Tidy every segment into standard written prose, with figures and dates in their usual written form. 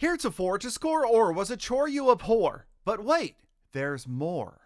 Heretofore, to score ore was a chore you abhor. But wait, there's more.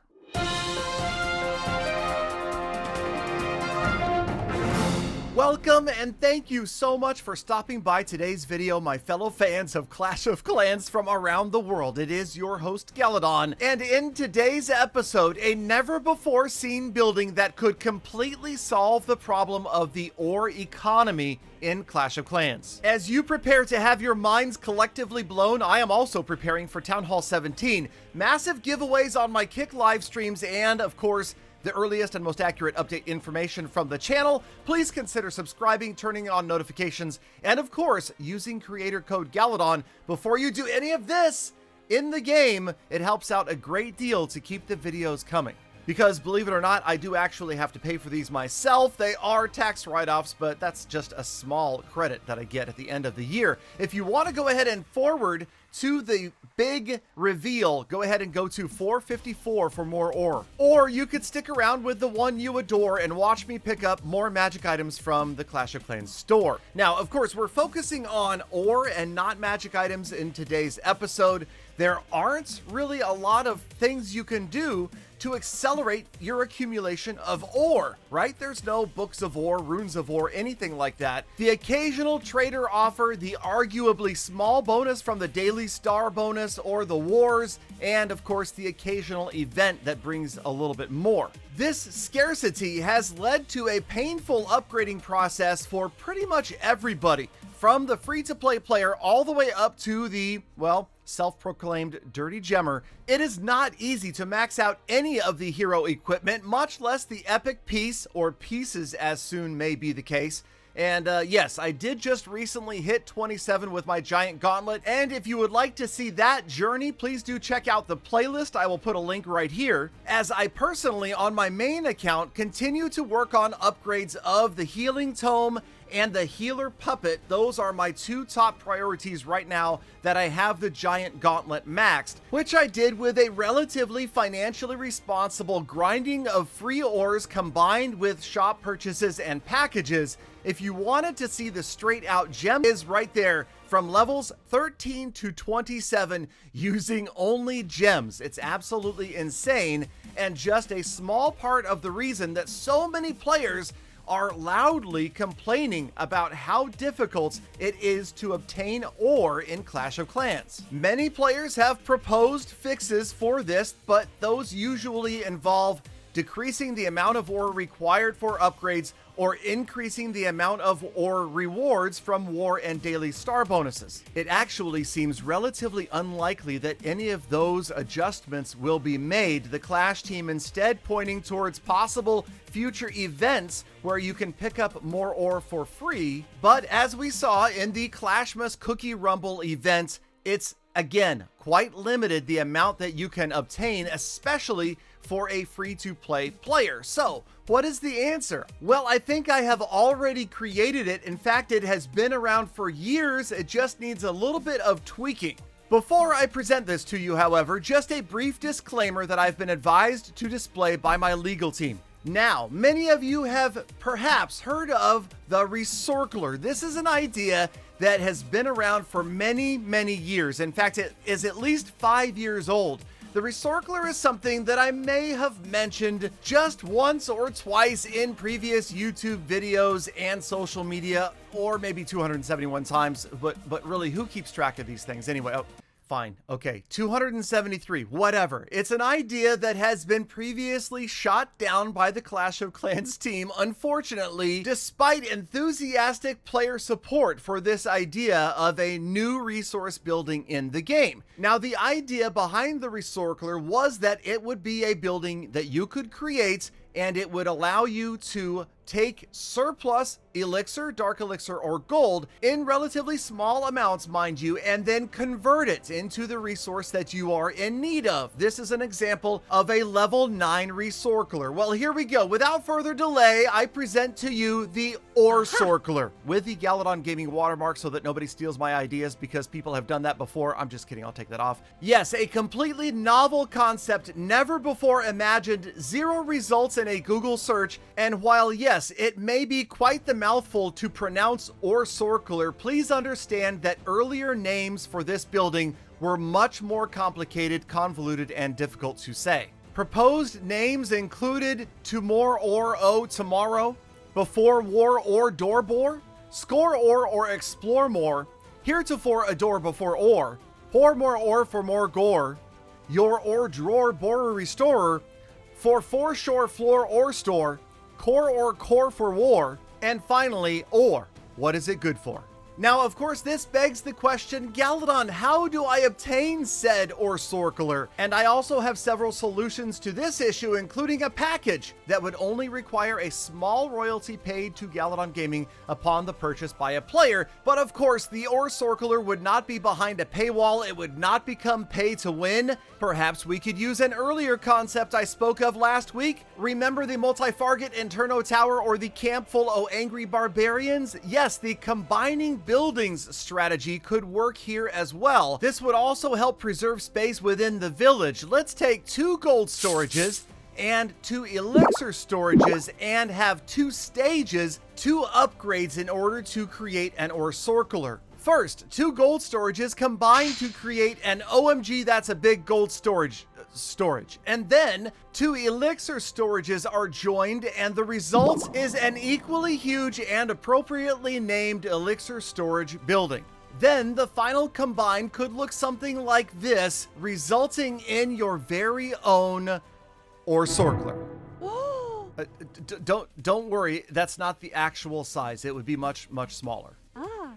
Welcome and thank you so much for stopping by today's video, my fellow fans of Clash of Clans from around the world. It is your host, Galadon, and in today's episode, a never-before-seen building that could completely solve the problem of the ore economy in Clash of Clans. As you prepare to have your minds collectively blown, I am also preparing for Town Hall 17, massive giveaways on my Kick live streams, and of course, the earliest and most accurate update information from the channel. Please consider subscribing, turning on notifications, and of course, using creator code Galadon before you do any of this in the game. It helps out a great deal to keep the videos coming. Because believe it or not, I do actually have to pay for these myself. They are tax write-offs, but that's just a small credit that I get at the end of the year. If you want to go ahead and forward to the big reveal, go ahead and go to 454 for more ore. Or you could stick around with the one you adore and watch me pick up more magic items from the Clash of Clans store. Now, of course, we're focusing on ore and not magic items in today's episode. There aren't really a lot of things you can do to accelerate your accumulation of ore, right? There's no books of ore, runes of ore, anything like that. The occasional trader offer the arguably small bonus from the daily star bonus or the wars, and of course the occasional event that brings a little bit more. This scarcity has led to a painful upgrading process for pretty much everybody, from the free-to-play player all the way up to the, well, self-proclaimed dirty gemmer. It is not easy to max out any of the hero equipment, much less the epic piece, or pieces as soon may be the case. And yes, I did just recently hit 27 with my giant gauntlet, and if you would like to see that journey, please do check out the playlist. I will put a link right here, as I personally, on my main account, continue to work on upgrades of the healing tome and the healer puppet. Those are my two top priorities right now that I have the giant gauntlet maxed, which I did with a relatively financially responsible grinding of free ores combined with shop purchases and packages. If you wanted to see the straight out gem, is right there from levels 13 to 27 using only gems. It's absolutely insane, and just a small part of the reason that so many players are loudly complaining about how difficult it is to obtain ore in Clash of Clans. Many players have proposed fixes for this, but those usually involve decreasing the amount of ore required for upgrades or increasing the amount of ore rewards from war and daily star bonuses. It actually seems relatively unlikely that any of those adjustments will be made, the Clash team instead pointing towards possible future events where you can pick up more ore for free. But as we saw in the Clashmas Cookie Rumble event, it's again quite limited the amount that you can obtain, especially for a free-to-play player. So what is the answer? Well, I think I have already created it. In fact, it has been around for years. It just needs a little bit of tweaking. Before I present this to you, however, just a brief disclaimer that I've been advised to display by my legal team. Now, many of you have perhaps heard of the Oresourcler. This is an idea that has been around for many, many years. In fact, it is at least 5 years old. The Oresourcler is something that I may have mentioned just once or twice in previous YouTube videos and social media, or maybe 271 times, but really, who keeps track of these things anyway? Oh, fine. Okay, 273, whatever. It's an idea that has been previously shot down by the Clash of Clans team, unfortunately, despite enthusiastic player support for this idea of a new resource building in the game. Now, the idea behind the Oresourcler was that it would be a building that you could create, and it would allow you to take surplus elixir, dark elixir, or gold in relatively small amounts, mind you, and then convert it into the resource that you are in need of. This is an example of a level 9 Oresourcler. Well, here we go. Without further delay, I present to you the Oresourcler with the Galadon Gaming watermark so that nobody steals my ideas, because people have done that before. I'm just kidding. I'll take that off. Yes, a completely novel concept, never before imagined, 0 results in a Google search, and while yes, yes, it may be quite the mouthful to pronounce Oresourcler, please understand that earlier names for this building were much more complicated, convoluted, and difficult to say. Proposed names included Tomorrow or Tomorrow, Before War or Doorbore, Score or Explore More, Heretofore Adore Before Pour More or for More Gore, Your or Drawer Borer Restorer, For Foreshore Floor or Store, Core for War, and finally, Or. What is it good for? Now, of course, this begs the question, Galadon, how do I obtain said Oresourcler? And I also have several solutions to this issue, including a package that would only require a small royalty paid to Galadon Gaming upon the purchase by a player. But of course, the Oresourcler would not be behind a paywall. It would not become pay to win. Perhaps we could use an earlier concept I spoke of last week. Remember the multi-farget Interno Tower or the camp full o' angry barbarians? Yes, the combining buildings strategy could work here as well. This would also help preserve space within the village. Let's take 2 gold storages and 2 elixir storages and have 2 stages, 2 upgrades in order to create an Oresourcler. First, 2 gold storages combine to create an OMG that's a big gold storage. And then 2 elixir storages are joined and the result is an equally huge and appropriately named elixir storage building. Then the final combine could look something like this, resulting in your very own Oresourcler. Don't worry, that's not the actual size. It would be much smaller.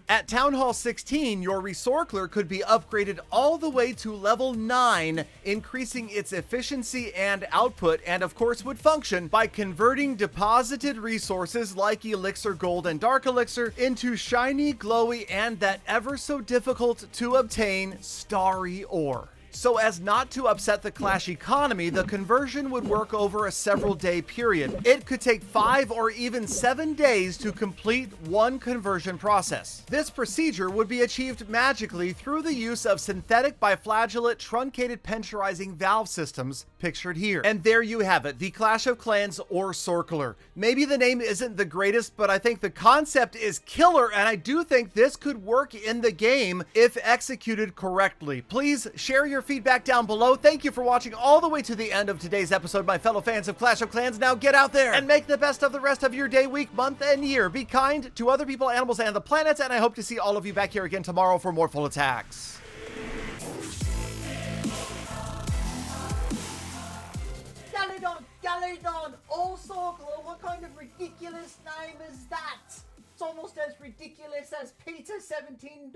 At Town Hall 16, your Resourcler could be upgraded all the way to level 9, increasing its efficiency and output, and of course would function by converting deposited resources like Elixir Gold and Dark Elixir into shiny, glowy, and that ever so difficult to obtain starry ore. So as not to upset the Clash economy, the conversion would work over a several-day period. It could take 5 or even 7 days to complete one conversion process. This procedure would be achieved magically through the use of synthetic biflagellate truncated penturizing valve systems, pictured here. And there you have it, the Clash of Clans Oresourcler. Maybe the name isn't the greatest, but I think the concept is killer, and I do think this could work in the game if executed correctly. Please share your feedback down below. Thank you for watching all the way to the end of today's episode, my fellow fans of Clash of Clans. Now get out there and make the best of the rest of your day, week, month, and year. Be kind to other people, animals, and the planet, and I hope to see all of you back here again tomorrow for more full attacks. Galadon, Oresourcler, what kind of ridiculous name is that? It's almost as ridiculous as Peter $17.